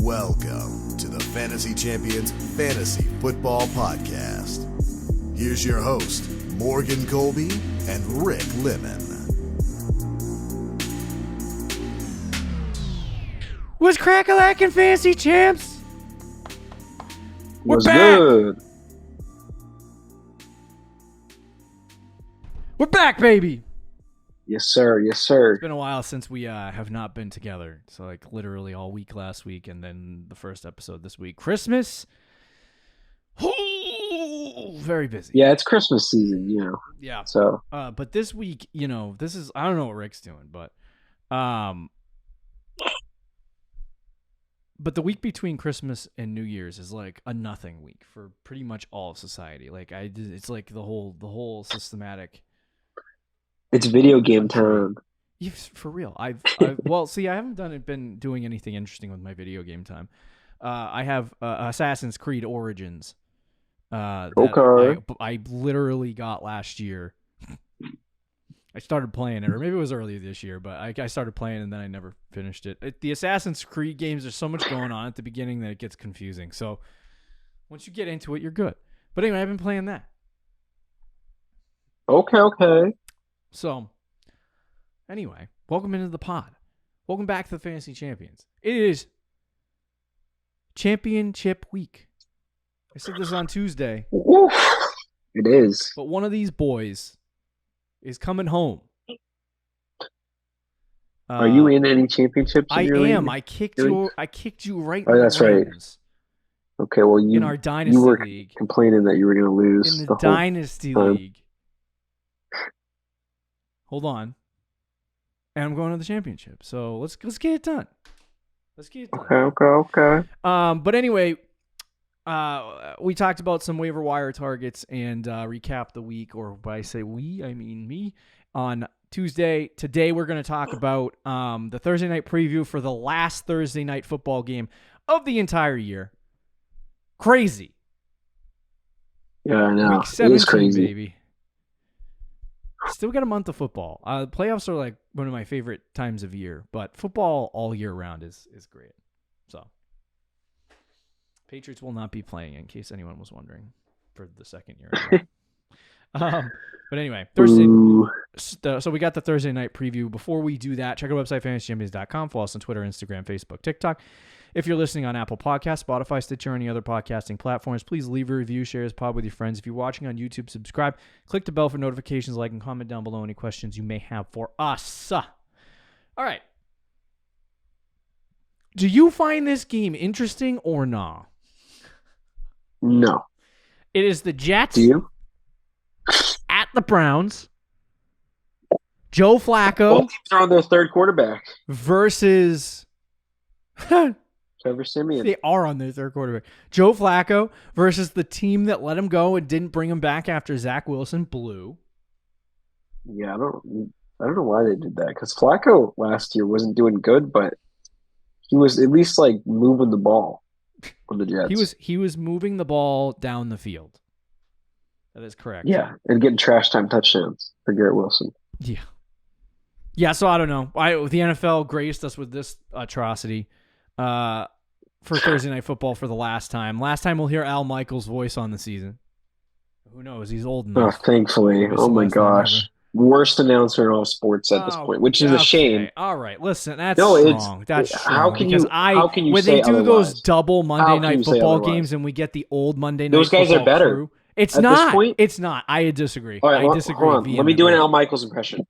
Welcome to the Fantasy Champions Fantasy Football Podcast. Here's your host, Morgan Colby and Rick Lemon. What's crack-a-lackin' fantasy champs? We're What's back. good? We're back, baby. Yes, sir. Yes, sir. It's been a while since we have not been together. So, like, literally all week last week and then the first episode this week. Christmas. Very busy. Yeah, it's Christmas season, Yeah. So, But this week, this is, I don't know what Rick's doing, but the week between Christmas and New Year's is like a nothing week for pretty much all of society. Like, it's like the whole systematic. it's video game time. Yeah, for real. I haven't been doing anything interesting with my video game time. I have Assassin's Creed Origins. Okay. I literally got last year. I started playing it, or maybe it was earlier this year, but I started playing and then I never finished it. The Assassin's Creed games, there's so much going on at the beginning that it gets confusing. So once you get into it, you're good. But anyway, I've been playing that. Okay. So, anyway, welcome into the pod. Welcome back to the Fantasy Champions. It is Championship Week. I said this on Tuesday. Oof. It is. But one of these boys is coming home. Are you in any championships? I am. I kicked you right. Oh, that's right. Rams Okay, well, in our Dynasty you were League. complaining that you were going to lose. In the Dynasty League. Hold on. And I'm going to the championship. So let's get it done. Let's get it done. Okay. But anyway, we talked about some waiver wire targets and recap the week, or when I say we, I mean me, on Tuesday. Today we're going to talk about the Thursday night preview for the last Thursday night football game of the entire year. Crazy. Yeah, I know. Week 17, it is crazy. baby. Still got a month of football. Playoffs are like one of my favorite times of year, but football all year round is great. So, Patriots will not be playing, in case anyone was wondering, for the second year in a row. But anyway, Thursday. So we got the Thursday night preview. Before we do that, check our website, fantasychampions.com. Follow us on Twitter, Instagram, Facebook, TikTok. If you're listening on Apple Podcasts, Spotify, Stitcher, or any other podcasting platforms, please leave a review, share this pod with your friends. If you're watching on YouTube, subscribe. Click the bell for notifications, like, and comment down below any questions you may have for us. All right. Do you find this game interesting or not? No. It is the Jets Do you? at the Browns. Joe Flacco Both teams are on their third quarterback. versus... Trevor Siemian. They are on their third quarterback. Joe Flacco versus the team that let him go and didn't bring him back after Zach Wilson blew. Yeah, I don't know why they did that, because Flacco last year wasn't doing good, but he was at least like moving the ball on the Jets. He was moving the ball down the field. That is correct. Yeah, and getting trash time touchdowns for Garrett Wilson. Yeah. So I don't know. The NFL graced us with this atrocity for Thursday Night Football for the last time. Last time we'll hear Al Michaels' voice on the season. Who knows? He's old enough. Oh, thankfully. Oh my gosh. Worst announcer in all sports at this point, which is a shame. All right, listen, that's No, strong. That's strong. how can you when say they do otherwise? those double Monday Night Football games and we get the old Monday Night Those guys Football are better. crew, it's At not. this point? It's not. I disagree. All right, I disagree. hold on. Let me do an Al Michaels impression.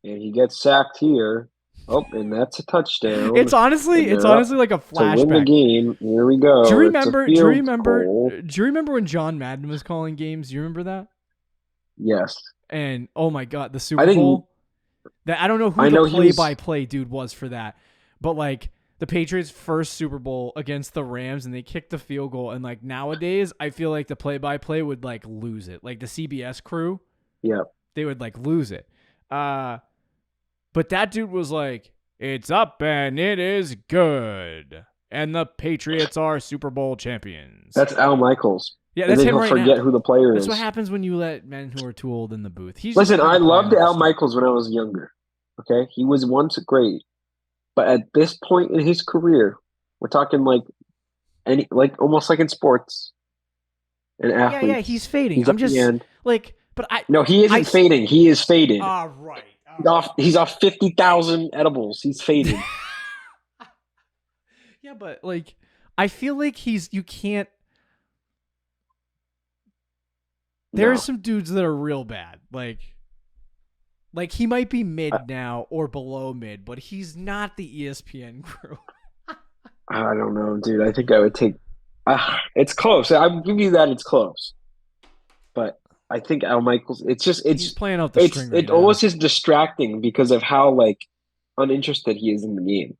And he gets sacked here. Oh, and that's a touchdown. It's honestly like a to win the flashback. game. Here we go. Do you It's a remember? field Do you remember when John Madden was calling games? Do you remember that? Yes. And oh my God, the Super Bowl. I don't know who the play-by-play dude was for that, but like the Patriots' first Super Bowl against the Rams, and they kicked the field goal. And like nowadays, I feel like the play-by-play would like lose it. Like the CBS crew, they would like lose it. But that dude was like, "It's up and it is good, and the Patriots are Super Bowl champions." That's Al Michaels. Yeah, that's him right now. Forget who the player is. That's what happens when you let men who are too old in the booth. Listen, I loved Al Michaels when I was younger. Okay, he was once great, but at this point in his career, We're talking almost like in sports. An athlete. Yeah, he's fading. I'm just No, he isn't fading. He is faded. Right. He's off 50,000 edibles. He's faded. Yeah, but I feel like you can't. There are some dudes that are real bad. Like he might be mid now or below mid, but he's not the ESPN crew. I don't know, dude. I think I would take. It's close. I'll give you that. It's close, but I think Al Michaels. He's playing out the string. It almost is distracting because of how uninterested he is in the game.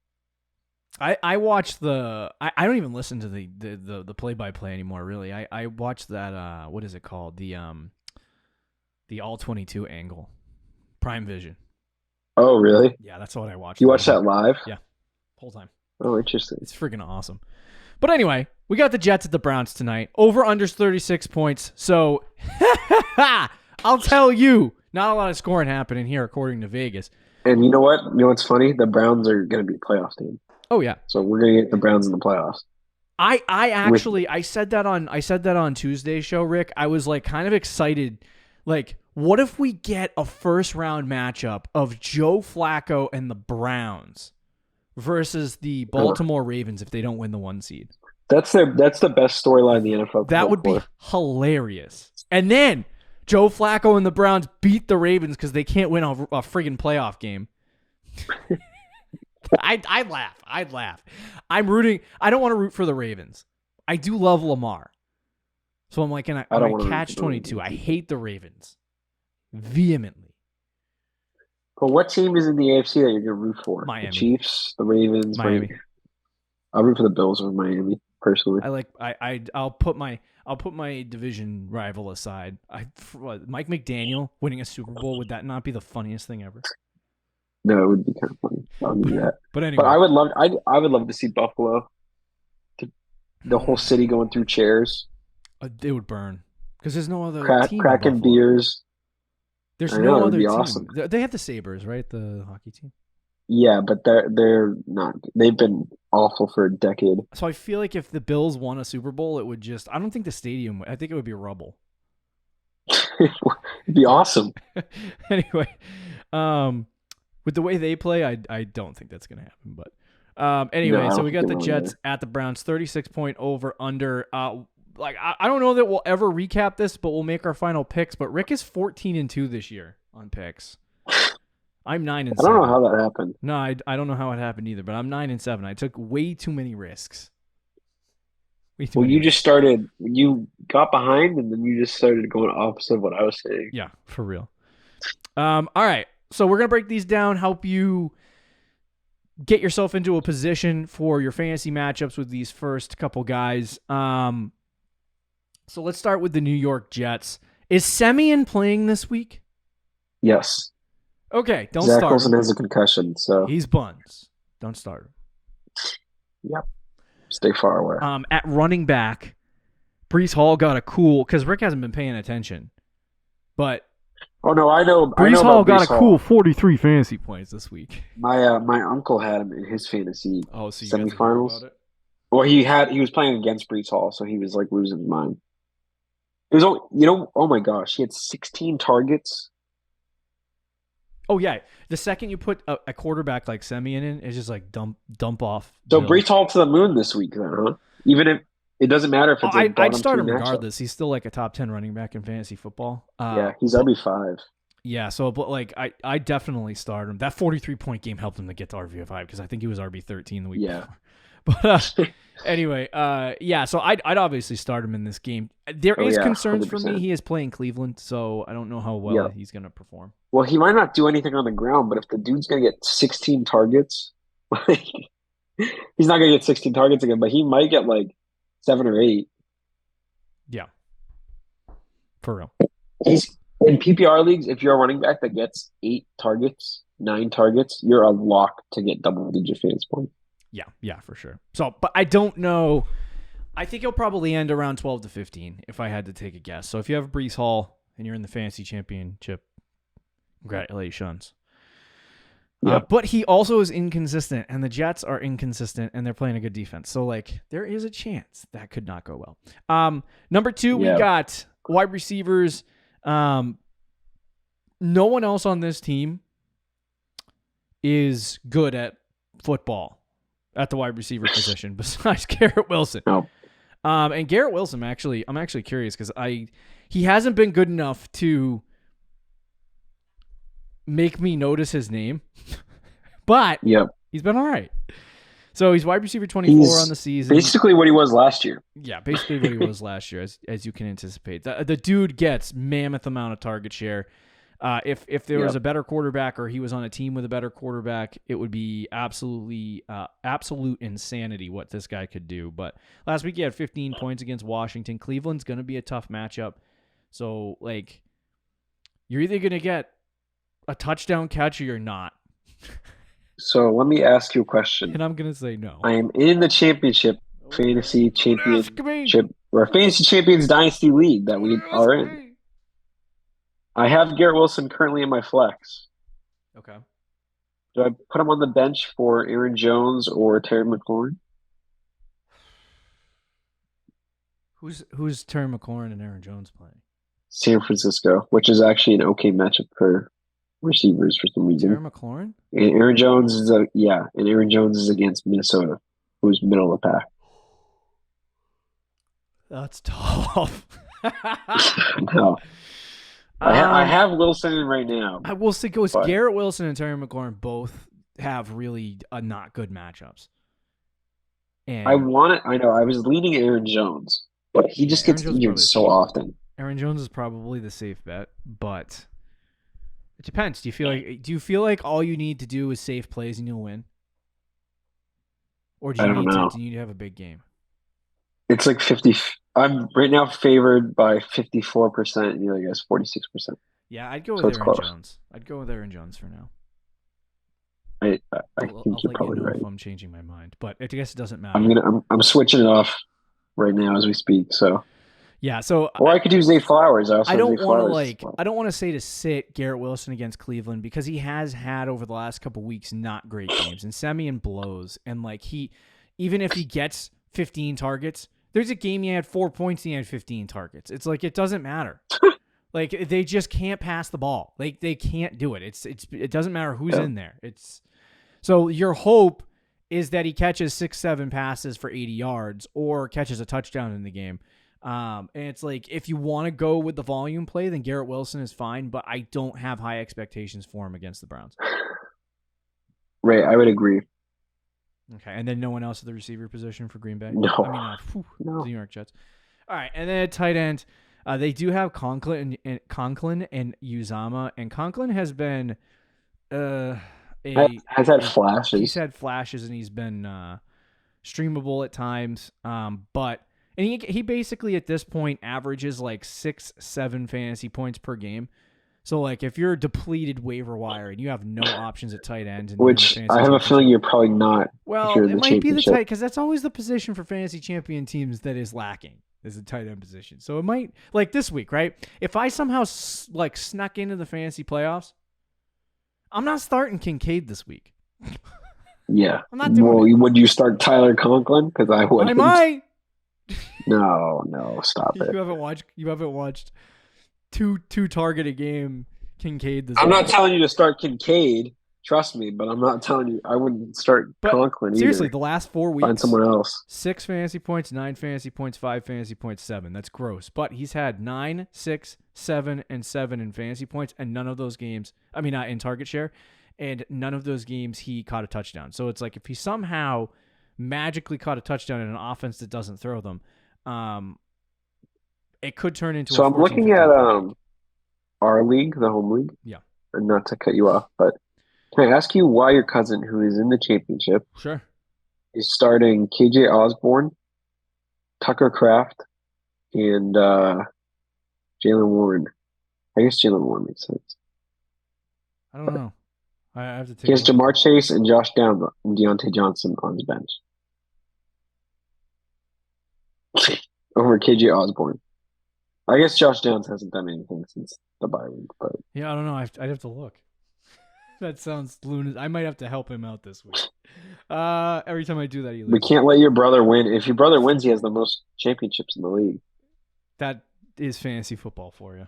I watched I don't even listen to the play-by-play anymore. Really, I watched that. What is it called? The all 22 angle, Prime Vision. Oh, really? Yeah, that's what I watched. You watched that live? Yeah, whole time. Oh, interesting. It's freaking awesome. But anyway, we got the Jets at the Browns tonight. Over under 36 points. So I'll tell you, not a lot of scoring happening here, according to Vegas. And you know what? You know what's funny? The Browns are going to be a playoff team. Oh yeah. So we're going to get the Browns in the playoffs. I said that on Tuesday's show, Rick. I was kind of excited. What if we get a first round matchup of Joe Flacco and the Browns versus the Baltimore Ravens if they don't win the 1 seed? That's the best storyline in the NFL. That would be hilarious. And then Joe Flacco and the Browns beat the Ravens because they can't win a friggin' playoff game. I'd laugh. I'm rooting. I don't want to root for the Ravens. I do love Lamar. So I'm when I catch 22, I hate the Ravens vehemently. But what team is in the AFC that you're going to root for? Miami. The Chiefs, the Ravens, Miami. I'll root for the Bills over Miami personally. I'll put my division rival aside. Mike McDaniel winning a Super Bowl, would that not be the funniest thing ever? No, it would be kind of funny. I'll do that. But anyway, I would love to see Buffalo. The whole city going through chairs. It would burn because there's no other team. Cracking beers. There's no other team. Awesome. They have the Sabres, right? The hockey team. Yeah, but they're not. They've been awful for a decade. So I feel like if the Bills won a Super Bowl, it would just. I don't think the stadium. I think it would be rubble. It'd be awesome. Anyway, with the way they play, I don't think that's gonna happen. But anyway, so we got the Jets at the Browns, 36-point over under. I don't know that we'll ever recap this, but we'll make our final picks. But Rick is 14-2 this year on picks. I'm 9-7. I don't know how that happened. No, I don't know how it happened either. But I'm 9-7. I took way too many risks. You just started. You got behind, and then you just started going opposite of what I was saying. Yeah, for real. All right, so we're gonna break these down. Help you get yourself into a position for your fantasy matchups with these first couple guys. So let's start with the New York Jets. Is Semien playing this week? Yes. Okay, don't Zach start Wilson him. has a concussion, so he's buns. Don't start him. Yep. Stay far away. At running back, Breece Hall got a cool because Rick hasn't been paying attention, but oh no, I know. Breece Hall got a cool 43 fantasy points this week. My uncle had him in his fantasy semifinals. Well, he was playing against Breece Hall, so he was losing his mind. It was, oh my gosh, he had 16 targets. Oh yeah, the second you put a quarterback like Semien in, it's just dump off. So Breece Hall to the moon this week, then, huh? Even if it doesn't matter if it's I'd start him regardless. He's still a top 10 running back in fantasy football. Yeah, he's RB5. Yeah, so but I definitely start him. That 43-point game helped him to get to RB5 because I think he was RB13 the week before. But anyway, so I'd obviously start him in this game. There is concerns 100%. For me. He is playing Cleveland, so I don't know how well he's going to perform. Well, he might not do anything on the ground, but if the dude's going to get 16 targets, he's not going to get 16 targets again, but he might get 7 or 8. Yeah. For real. He's in PPR leagues, if you're a running back that gets 8 targets, 9 targets, you're a lock to get double-digit fantasy points. Yeah, for sure. So, but I don't know. I think he'll probably end around 12 to 15 if I had to take a guess. So if you have Breece Hall and you're in the fantasy championship, congratulations. But he also is inconsistent, and the Jets are inconsistent, and they're playing a good defense. So, like, there is a chance that could not go well. Number 2, we got wide receivers. No one else on this team is good at football at the wide receiver position besides Garrett Wilson. No. And Garrett Wilson, I'm actually curious because he hasn't been good enough to make me notice his name, but he's been all right. So he's wide receiver 24 on the season. Basically what he was last year. Yeah, basically what he was last year, as you can anticipate. The dude gets mammoth amount of target share. If there was a better quarterback or he was on a team with a better quarterback, it would be absolute insanity what this guy could do. But last week he had 15 points against Washington. Cleveland's going to be a tough matchup. So, like, you're either going to get a touchdown catch or you're not. So let me ask you a question. And I'm going to say no. I am in the fantasy championship, or fantasy champions dynasty league that we are in. I have Garrett Wilson currently in my flex. Okay. Do I put him on the bench for Aaron Jones or Terry McLaurin? Who's Terry McLaurin and Aaron Jones playing? San Francisco, which is actually an okay matchup for receivers for some reason. Terry McLaurin? And Aaron Jones is against Minnesota, who's middle of the pack. That's tough. No. I have Wilson in right now. I will say Garrett Wilson and Terry McLaurin both have really not good matchups. And I know. I was leaning Aaron Jones, but he just gets injured so often. Aaron Jones is probably the safe bet, but it depends. Do you feel like all you need to do is safe plays and you'll win? Or do you need to have a big game? It's like 50. I'm right now favored by 54%, and I guess 46%. Yeah, I'd go with Aaron Jones. I'd go with Aaron Jones for now. I think you're probably right. If I'm changing my mind, but I guess it doesn't matter. I'm switching it off right now as we speak. So yeah, or I could do Zay Flowers. I don't want to say to sit Garrett Wilson against Cleveland because he has had over the last couple weeks not great games, and Semien blows, and like even if he gets 15 targets, there's a game he had 4 points and he had 15 targets. It's like it doesn't matter. Like they just can't pass the ball. Like they can't do it. It doesn't matter who's in there. So your hope is that he catches 6-7 passes for 80 yards or catches a touchdown in the game. And it's like, if you want to go with the volume play, then Garrett Wilson is fine, but I don't have high expectations for him against the Browns. Right. I would agree. Okay. And then no one else at the receiver position for Green Bay? No. The New York Jets. All right. And then at tight end, they do have Conklin and Uzama, and Conklin has been, has had flashes. He's had flashes and he's been streamable at times. But he basically at this point averages like 6-7 fantasy points per game. So like if you're a depleted waiver wire and you have no options at tight end, which I have a feeling you're probably not. Well, it might be the tight because that's always the position for fantasy champion teams that is lacking. Is the tight end position. So it might, like this week, right? If I somehow snuck into the fantasy playoffs, I'm not starting Kincaid this week. Yeah. I'm not doing it. Would you start Tyler Conklin? Because I would. I might. No, stop it. You haven't watched two target a game Kincaid this I'm week. not telling you to start Kincaid. Trust me, but I'm not telling you I wouldn't start Conklin either. Seriously, the last 4 weeks, find someone else. 6 fantasy points, 9 fantasy points, 5 fantasy points, 7. That's gross. But he's had 9, 6, 7, and 7 in fantasy points, and none of those games, in target share, and none of those games he caught a touchdown. So it's like if he somehow magically caught a touchdown in an offense that doesn't throw them, it could turn into. So I'm looking at our league, the home league. Yeah, and not to cut you off, but. Can I ask you why your cousin, who is in the championship, sure, is starting KJ Osborne, Tucker Kraft, and Jalen Warren? I guess Jalen Warren makes sense. I don't know. I have to take. He has Jamar Chase and Josh Downs and Deontay Johnson on his bench over KJ Osborne. I guess Josh Downs hasn't done anything since the bye week, but yeah, I don't know. I'd have to look. That sounds lunatic. I might have to help him out this week. Every time I do that, he leaves. We can't let your brother win. If your brother wins, he has the most championships in the league. That is fantasy football for you.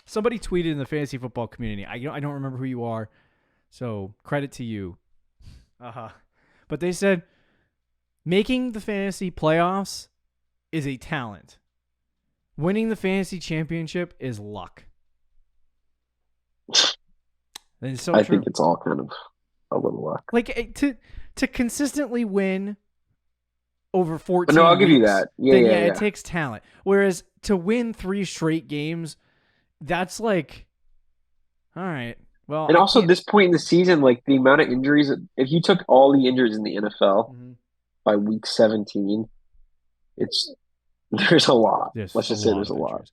Somebody tweeted in the fantasy football community. I don't remember who you are, so credit to you. But they said making the fantasy playoffs is a talent. Winning the fantasy championship is luck. So I think it's all kind of a little luck. Like to consistently win over 14 No, I'll weeks, give you that. Yeah, it takes talent. Whereas to win 3 straight games, that's like, all right. Well, and also this point in the season, like the amount of injuries, if you took all the injuries in the NFL by week 17, there's a lot. Let's just say there's a lot.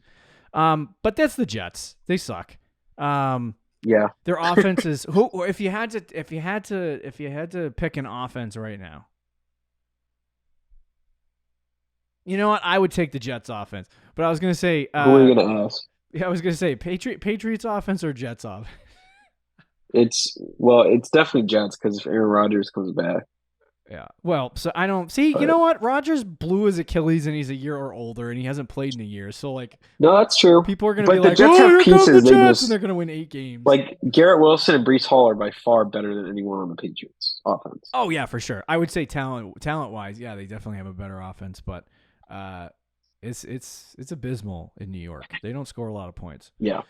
But that's the Jets. They suck. Yeah. Their offense is if you had to pick an offense right now. You know what? I would take the Jets offense. But I was going to say who are you going to ask? Yeah, I was going to say Patriots offense or Jets offense. It's definitely Jets because if Aaron Rodgers comes back. Yeah. Well, so I don't see. You know what? Rodgers blew his Achilles, and he's a year or older, and he hasn't played in a year. So like, no, that's true. People are going to be like, the Jets have pieces, the Jets, and they're going to win 8 games. Like Garrett Wilson and Breece Hall are by far better than anyone on the Patriots offense. Oh yeah, for sure. I would say talent wise, yeah, they definitely have a better offense, but it's abysmal in New York. They don't score a lot of points. Yeah.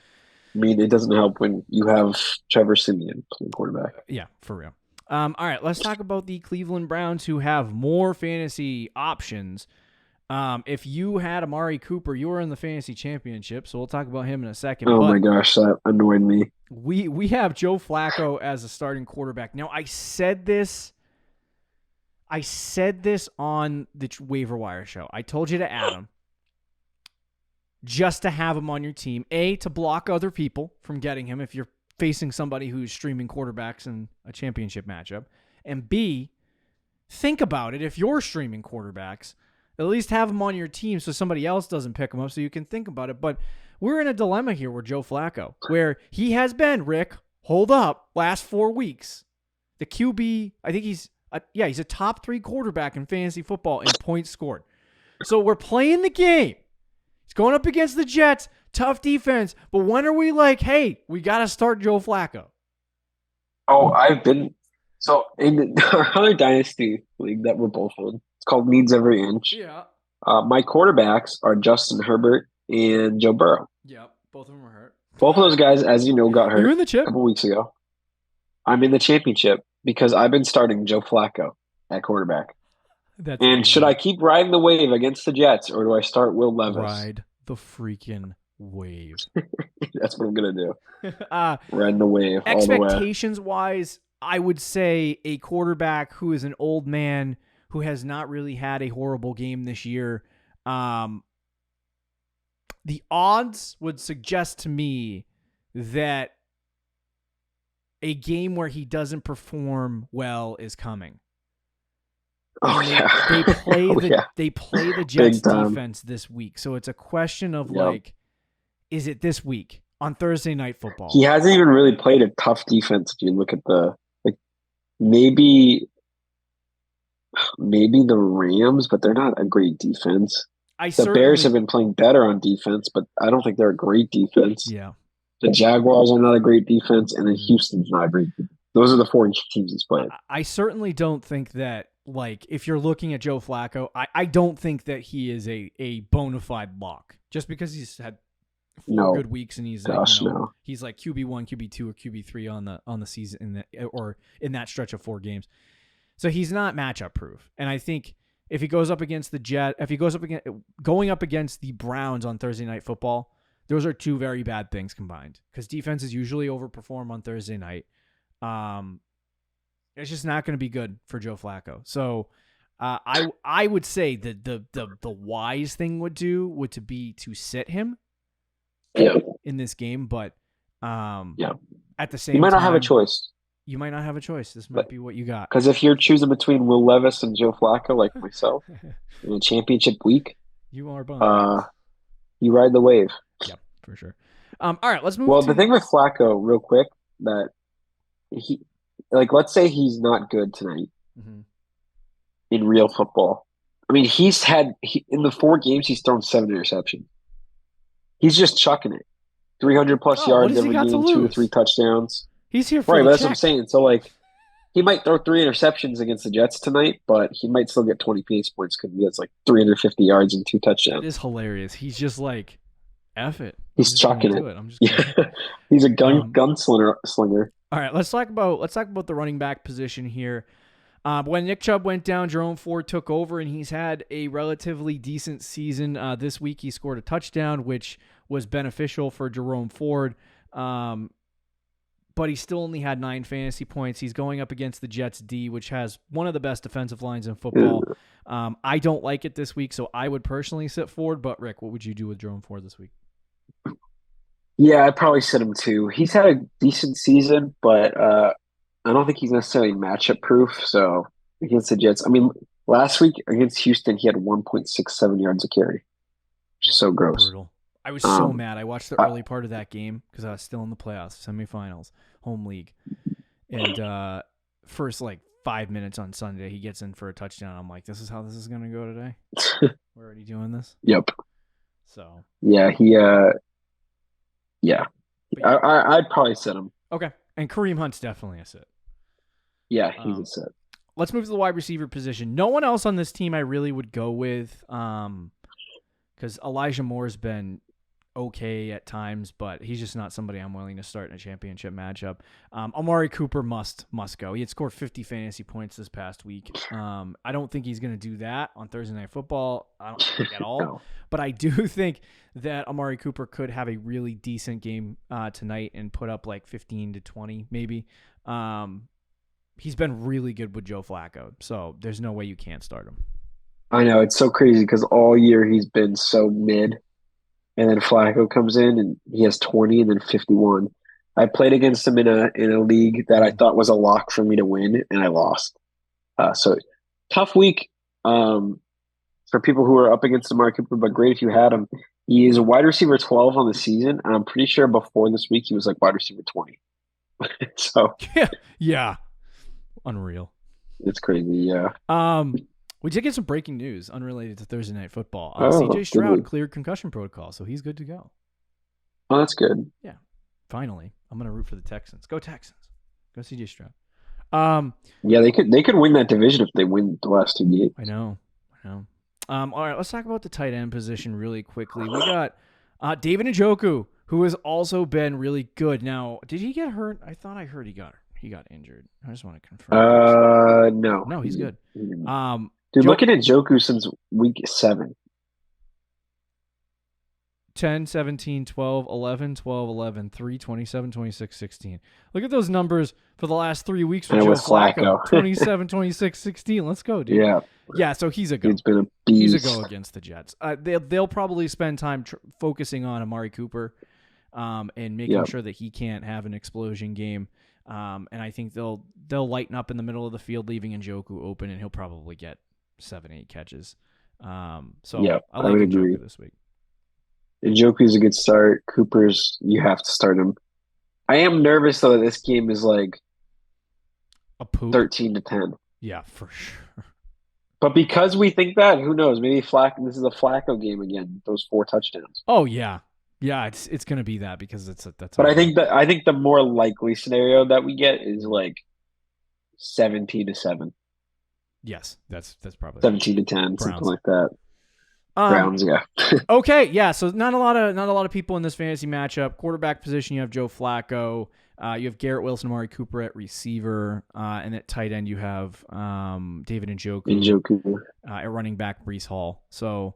I mean, it doesn't help when you have Trevor Siemian playing quarterback. Yeah, for real. All right, let's talk about the Cleveland Browns, who have more fantasy options. If you had Amari Cooper, you were in the fantasy championship, so we'll talk about him in a second. Oh my gosh, that annoyed me. We have Joe Flacco as a starting quarterback. Now, I said this on the waiver wire show. I told you to add him just to have him on your team. A, to block other people from getting him if you're facing somebody who's streaming quarterbacks in a championship matchup. And B, think about it. If you're streaming quarterbacks, at least have them on your team so somebody else doesn't pick them up so you can think about it. But we're in a dilemma here with Joe Flacco, where he has been, Rick, hold up, last 4 weeks. The QB, I think he's a top 3 quarterback in fantasy football in points scored. So we're playing the game. He's going up against the Jets. Tough defense, but when are we like, hey, we got to start Joe Flacco? Oh, so in our other dynasty league that we're both in, it's called Needs Every Inch. Yeah. My quarterbacks are Justin Herbert and Joe Burrow. Yeah, both of them are hurt. Both of those guys, as you know, got hurt You're in the chip? a couple weeks ago. I'm in the championship because I've been starting Joe Flacco at quarterback. Should I keep riding the wave against the Jets, or do I start Will Levis? Ride the freaking wave. That's what I'm gonna do. Riding the wave. Expectations wise, I would say a quarterback who is an old man who has not really had a horrible game this year. The odds would suggest to me that a game where he doesn't perform well is coming. Oh yeah. They play the Jets defense this week, so it's a question of like, is it this week on Thursday Night Football? He hasn't even really played a tough defense. If you look at maybe the Rams, but they're not a great defense. The Bears have been playing better on defense, but I don't think they're a great defense. Yeah. The Jaguars are not a great defense, and then Houston's not a great defense. Those are the 4 teams he's played. I certainly don't think that, like, if you're looking at Joe Flacco, I don't think that he is a bona fide lock. Just because he's had 4 good weeks and he's he's like QB1, QB2, or QB3 on the season in that stretch of 4 games. So he's not matchup proof. And I think if he goes up against going up against the Browns on Thursday Night Football, those are 2 very bad things combined, because defenses usually overperform on Thursday night. It's just not going to be good for Joe Flacco. So I would say that the wise thing would be to sit him in this game, but at the same time, you might not have a choice. You might not have a choice. This might be what you got. Because if you're choosing between Will Levis and Joe Flacco, like myself, in a championship week, you are bummed. You ride the wave. Yeah, for sure. All right, let's move. Well, the thing with Flacco, real quick, that he, like, let's say he's not good tonight in real football. I mean, in the 4 games, he's thrown 7 interceptions. He's just chucking it. 300 plus yards every game, 2 to 3 touchdowns. He's here for right, the that's check. what I'm saying. So, like, he might throw 3 interceptions against the Jets tonight, but he might still get 20 pace points because he has like 350 yards and 2 touchdowns. It is hilarious. He's just like, F it. He's chucking it. I'm just He's a gunslinger. All right, let's talk about the running back position here. When Nick Chubb went down, Jerome Ford took over, and he's had a relatively decent season. This week, he scored a touchdown, which was beneficial for Jerome Ford. But he still only had 9 fantasy points. He's going up against the Jets D, which has one of the best defensive lines in football. I don't like it this week, so I would personally sit Ford. But Rick, what would you do with Jerome Ford this week? Yeah, I'd probably sit him too. He's had a decent season, but I don't think he's necessarily matchup proof. So against the Jets, I mean, last week against Houston, he had 1.67 yards a carry, which is so gross. Brutal. I was so mad. I watched the early part of that game because I was still in the playoffs, semifinals, home league. And first, 5 minutes on Sunday, he gets in for a touchdown. I'm like, this is how this is going to go today? We're already doing this? Yep. So. Yeah, yeah. I'd probably sit him. Okay. And Kareem Hunt's definitely a sit. Yeah, he's a sit. Let's move to the wide receiver position. No one else on this team I really would go with because Elijah Moore's been okay at times, but he's just not somebody I'm willing to start in a championship matchup. Amari Cooper must go. He had scored 50 fantasy points this past week. I don't think he's going to do that on Thursday Night Football. I don't think at all. No. But I do think that Amari Cooper could have a really decent game tonight and put up 15 to 20 maybe. He's been really good with Joe Flacco, so there's no way you can't start him. I know, it's so crazy because all year he's been so mid. And then Flacco comes in and he has 20 and then 51. I played against him in a league that I thought was a lock for me to win, and I lost. So tough week for people who are up against Amari Cooper, but great if you had him. He is a wide receiver 12 on the season, and I'm pretty sure before this week he was wide receiver 20. So yeah, unreal. It's crazy, yeah. We did get some breaking news unrelated to Thursday Night Football. CJ Stroud cleared concussion protocol, so he's good to go. Oh, that's good. Yeah, finally. I'm going to root for the Texans. Go Texans. Go CJ Stroud. Yeah, they could win that division if they win the last 2 games. I know. All right, let's talk about the tight end position really quickly. We got David Njoku, who has also been really good. Now, did he get hurt? I thought I heard he got injured. I just want to confirm. No. No, he's good. Dude, looking at Njoku since week 7. 10, 17, 12, 11, 12, 11, 3, 27, 26, 16. Look at those numbers for the last 3 weeks for Joe Flacco. 27, 26, 16. Let's go, dude. Yeah. Yeah, so he's a go. He's been a beast. He's a go against the Jets. They'll probably spend time focusing on Amari Cooper and making sure that he can't have an explosion game. And I think they'll lighten up in the middle of the field, leaving Njoku open, and he'll probably get 7-8 catches. I like Njoku this week. Njoku's a good start. Cooper's, you have to start him. I am nervous though that this game is a poop. 13 to 10. Yeah, for sure. But because we think that, who knows? Maybe this is a Flacco game again. Those 4 touchdowns. Oh yeah. Yeah, it's going to be that because that's. But I think the more likely scenario that we get is 17 to 7. Yes, that's probably 17 to 10, Browns. Something like that. Browns, yeah. Okay, yeah. So not a lot of people in this fantasy matchup. Quarterback position, you have Joe Flacco. You have Garrett Wilson, Amari Cooper at receiver, and at tight end you have David Njoku. At running back, Breece Hall. So.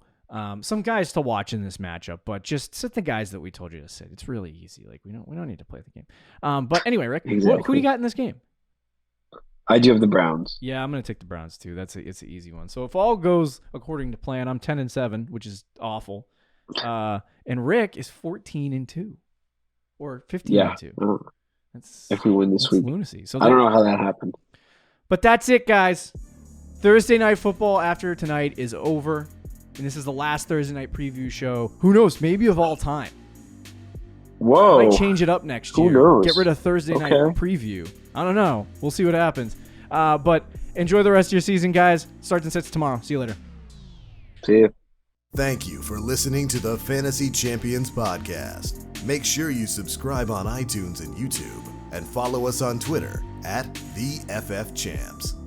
Some guys to watch in this matchup, but just sit the guys that we told you to sit. It's really easy. We don't need to play the game. But anyway, Rick, exactly. Who do you got in this game? I do have the Browns. Yeah, I'm going to take the Browns too. It's an easy one. So if all goes according to plan, I'm 10-7, which is awful. And Rick is 14-2, or 15-2. That's if we win this week. Lunacy. So I don't know how that happened. But that's it, guys. Thursday Night Football after tonight is over. And this is the last Thursday night preview show. Who knows? Maybe of all time. Whoa. Might change it up next year. Who knows? Get rid of Thursday night preview. I don't know. We'll see what happens. But enjoy the rest of your season, guys. Starts and sits tomorrow. See you later. See you. Thank you for listening to the Fantasy Champions Podcast. Make sure you subscribe on iTunes and YouTube and follow us on Twitter @TheFFChamps.